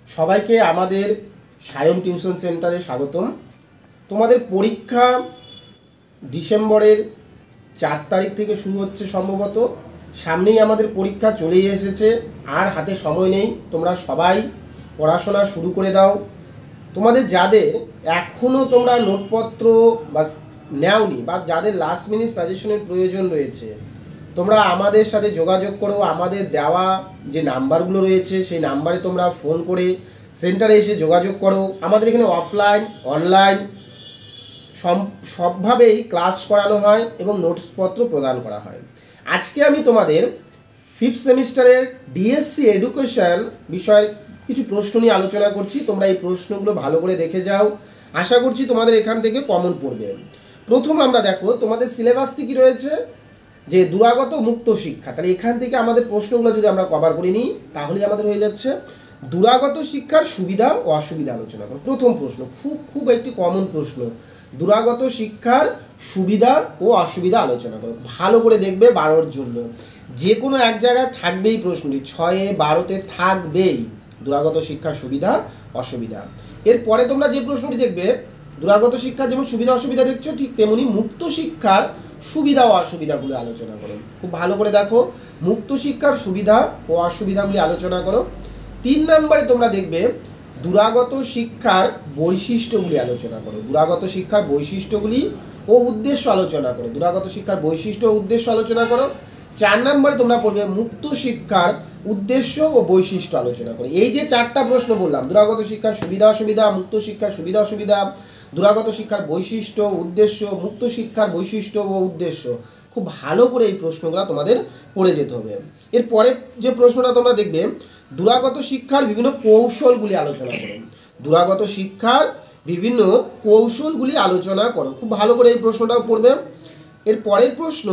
সবাইকে আমাদের সায়ন টিউশন সেন্টারে স্বাগতম। তোমাদের পরীক্ষা ডিসেম্বরের 4 তারিখ থেকে শুরু হচ্ছে সম্ভবত। সামনেই আমাদের পরীক্ষা চলেই এসেছে, আর হাতে সময় নেই। তোমরা সবাই পড়াশোনা শুরু করে দাও। তোমাদের যাদের এখনও তোমরা নোটপত্র বা নেওনি বা যাদের লাস্ট মিনিট সাজেশনের প্রয়োজন রয়েছে, তোমরা আমাদের সাথে যোগাযোগ করো। আমাদের দেওয়া যে নাম্বারগুলো রয়েছে সেই নাম্বারে তোমরা ফোন করে সেন্টারে এসে যোগাযোগ করো। আমাদের এখানে অফলাইন অনলাইন সবভাবেই ক্লাস করানো হয় এবং নোটসপত্র প্রদান করা হয়। আজকে আমি তোমাদের 5th সেমিস্টারের ডিএসসি এডুকেশন বিষয়ের কিছু প্রশ্ন নিয়ে আলোচনা করছি। তোমরা এই প্রশ্নগুলো ভালো করে দেখে যাও, আশা করছি তোমাদের এখান থেকে কমন পড়বে। প্রথম আমরা দেখো তোমাদের সিলেবাসটি কী রয়েছে, যে দুরাগত মুক্ত শিক্ষা। তাহলে এখান থেকে আমাদের প্রশ্নগুলো যদি আমরা কভার করে নিই তাহলেই আমাদের হয়ে যাচ্ছে দুরাগত শিক্ষার সুবিধা ও অসুবিধা আলোচনা করো। প্রথম প্রশ্ন খুব একটি কমন প্রশ্ন, দুরাগত শিক্ষার সুবিধা ও অসুবিধা আলোচনা করো। ভালো করে দেখবে, 12র জন্য যে কোনো এক জায়গায় থাকবেই প্রশ্নটি, 6, 12তে থাকবেই দুরাগত শিক্ষার সুবিধা অসুবিধা। এরপরে তোমরা যে প্রশ্নটি দেখবে, দুরাগত শিক্ষার যেমন সুবিধা অসুবিধা দেখছো, ঠিক তেমনি মুক্ত শিক্ষার সুবিধা ও অসুবিধাগুলি আলোচনা করো। খুব ভালো করে দেখো, মুক্ত শিক্ষার সুবিধা ও অসুবিধাগুলি আলোচনা করো। 3 নম্বরে তোমরা দেখবে দুরাগত শিক্ষার বৈশিষ্ট্যগুলি আলোচনা করো। দুরাগত শিক্ষার বৈশিষ্ট্যগুলি ও উদ্দেশ্য আলোচনা করো। দুরাগত শিক্ষার বৈশিষ্ট্য ও উদ্দেশ্য আলোচনা করো। 4 নম্বরে তোমরা পড়বে মুক্ত শিক্ষার উদ্দেশ্য ও বৈশিষ্ট্য আলোচনা করো। এই যে 4টা প্রশ্ন বললাম, দুরাগত শিক্ষার সুবিধা অসুবিধা, মুক্ত শিক্ষার সুবিধা অসুবিধা, দুরাগত শিক্ষার বৈশিষ্ট্য উদ্দেশ্য, মুক্ত শিক্ষার বৈশিষ্ট্য ও উদ্দেশ্য, খুব ভালো করে এই প্রশ্নগুলো তোমাদের পড়ে যেতে হবে। এরপরে যে প্রশ্নটা তোমরা দেখবে, দুরাগত শিক্ষার বিভিন্ন কৌশলগুলি আলোচনা করো। দুরাগত শিক্ষার বিভিন্ন কৌশলগুলি আলোচনা করো। খুব ভালো করে এই প্রশ্নটাও পড়বে। এর পরের প্রশ্ন,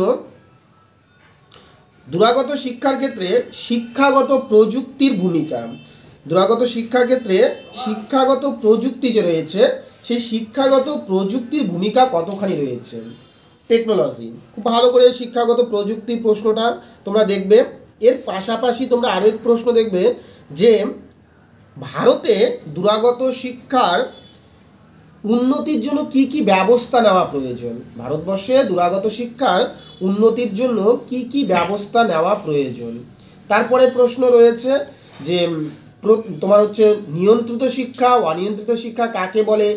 দুরাগত শিক্ষার ক্ষেত্রে শিক্ষাগত প্রযুক্তির ভূমিকা। দুরাগত শিক্ষার ক্ষেত্রে শিক্ষাগত প্রযুক্তি যে রয়েছে, সেই শিক্ষাগত প্রযুক্তির ভূমিকা কতখানি রয়েছে। টেকনোলজি, খুব ভালো করে শিক্ষাগত প্রযুক্তি প্রশ্নটা তোমরা দেখবে। এর পাশাপাশি তোমরা আরও এক প্রশ্ন দেখবে যে ভারতে দুরাগত শিক্ষার উন্নতির জন্য কি কি ব্যবস্থা নেওয়া প্রয়োজন। ভারতবর্ষে দুরাগত শিক্ষার উন্নতির জন্য কি কি ব্যবস্থা নেওয়া প্রয়োজন। তারপরে প্রশ্ন রয়েছে যে তোমার হচ্ছে নিয়ন্ত্রিত শিক্ষা, অনিয়ন্ত্রিত শিক্ষা কাকে বলে,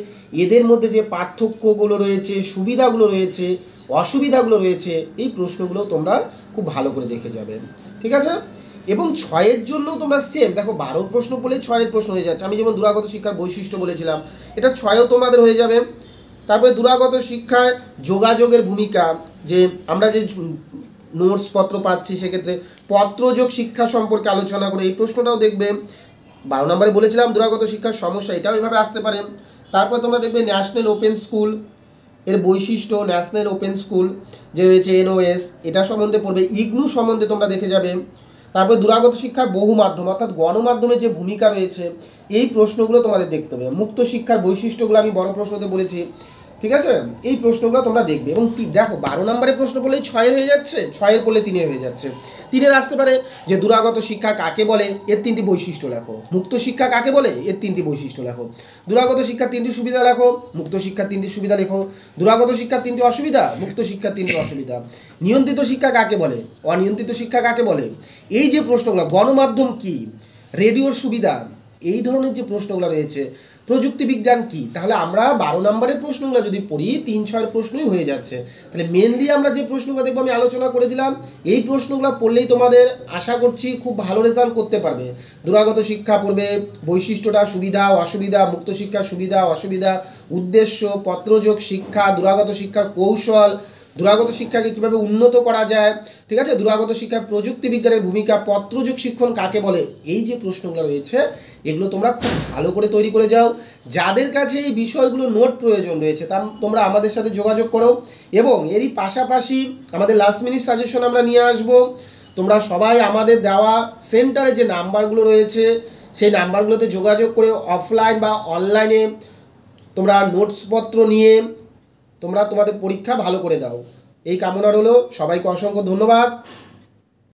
এদের মধ্যে যে পার্থক্যগুলো রয়েছে, সুবিধাগুলো রয়েছে, অসুবিধাগুলো রয়েছে, এই প্রশ্নগুলো তোমরা খুব ভালো করে দেখে যাবে। ঠিক আছে। এবং 6-এর জন্য তোমরা সেম দেখো, 12 প্রশ্ন বলে 6-এর প্রশ্ন হয়ে যাচ্ছে। আমি যেমন দুরাগত শিক্ষার বৈশিষ্ট্য বলেছিলাম, এটা 6-এও তোমাদের হয়ে যাবে। তারপরে দুরাগত শিক্ষার যোগাযোগের ভূমিকা, যে আমরা যে নোটসপত্র পাচ্ছি সেক্ষেত্রে পত্রযোগ শিক্ষা সম্পর্কে আলোচনা করে, এই প্রশ্নটাও দেখবে। 12 নম্বরে বলেছিলাম দুরাগত শিক্ষার সমস্যা, এটাও এভাবে আসতে পারে। তারপরে তোমরা দেখবে ন্যাশনাল ওপেন স্কুল এর বৈশিষ্ট্য, ন্যাশনাল ওপেন স্কুল যে রয়েছে NOS, এটা সম্বন্ধে পড়বে। ইগনু সম্বন্ধে তোমরা দেখে যাবে। তারপরে দুরাগত শিক্ষার বহু মাধ্যম অর্থাৎ গণমাধ্যমের যে ভূমিকা রয়েছে, এই প্রশ্নগুলো তোমাদের দেখতে হবে। মুক্ত শিক্ষার বৈশিষ্ট্যগুলো আমি বড় প্রশ্নতে বলেছি। ঠিক আছে, এই প্রশ্নগুলো তোমরা দেখবে। এবং দেখো 12 নম্বরের প্রশ্ন পড়লেই 6-এর হয়ে যাচ্ছে, 6-এর পড়লে 3-এর হয়ে যাচ্ছে। 3-এর আসতে পারে যে দুরাগত শিক্ষা কাকে বলে, এর 3টি বৈশিষ্ট্য লেখো। মুক্ত শিক্ষা কাকে বলে, এর 3টি বৈশিষ্ট্য লেখো। দুরাগত শিক্ষার 3টি সুবিধা লেখো, মুক্ত শিক্ষার 3টি সুবিধা লেখো। দুরাগত শিক্ষার 3টি অসুবিধা, মুক্ত শিক্ষার 3টি অসুবিধা। নিয়ন্ত্রিত শিক্ষা কাকে বলে, অনিয়ন্ত্রিত শিক্ষা কাকে বলে। এই যে প্রশ্নগুলো, গণমাধ্যম কি, রেডিওর সুবিধা, এই ধরনের যে প্রশ্নগুলো রয়েছে, প্রযুক্তি বিজ্ঞান কি, তাহলে আমরা 12 নম্বরের প্রশ্নগুলো যদি পড়ি 3-6 প্রশ্নই হয়ে যাচ্ছে। তাহলে মেনলি আমরা যে প্রশ্নগুলো দেখবো আমি আলোচনা করে দিলাম, এই প্রশ্নগুলো পড়লেই তোমাদের আশা করছি খুব ভালো রেজাল্ট করতে পারবে। দুরাগত শিক্ষা পড়বে, বৈশিষ্ট্যটা, সুবিধা অসুবিধা, মুক্ত শিক্ষার সুবিধা অসুবিধা, উদ্দেশ্য, পত্রযোগ শিক্ষা, দুরাগত শিক্ষার কৌশল, দুরাগত শিক্ষাকে কীভাবে উন্নত করা যায়। ঠিক আছে, দুরাগত শিক্ষার প্রযুক্তি বিজ্ঞানের ভূমিকা, পত্রযোগ শিক্ষণ কাকে বলে, এই যে প্রশ্নগুলো রয়েছে এগুলো তোমরা খুব ভালো করে তৈরি করে যাও। যাদের কাছে এই বিষয়গুলো নোট প্রয়োজন রয়েছে তা তোমরা আমাদের সাথে যোগাযোগ করো। এবং এরই পাশাপাশি আমাদের লাস্ট মিনিট সাজেশন আমরা নিয়ে আসব। তোমরা সবাই আমাদের দেওয়া সেন্টারে যে নাম্বারগুলো রয়েছে সেই নাম্বারগুলোতে যোগাযোগ করে অফলাইন বা অনলাইনে তোমরা নোটসপত্র নিয়ে তোমরা তোমাদের পরীক্ষা ভালো করে দাও। এই কামনা রইল। সবাইকে অসংখ্য ধন্যবাদ।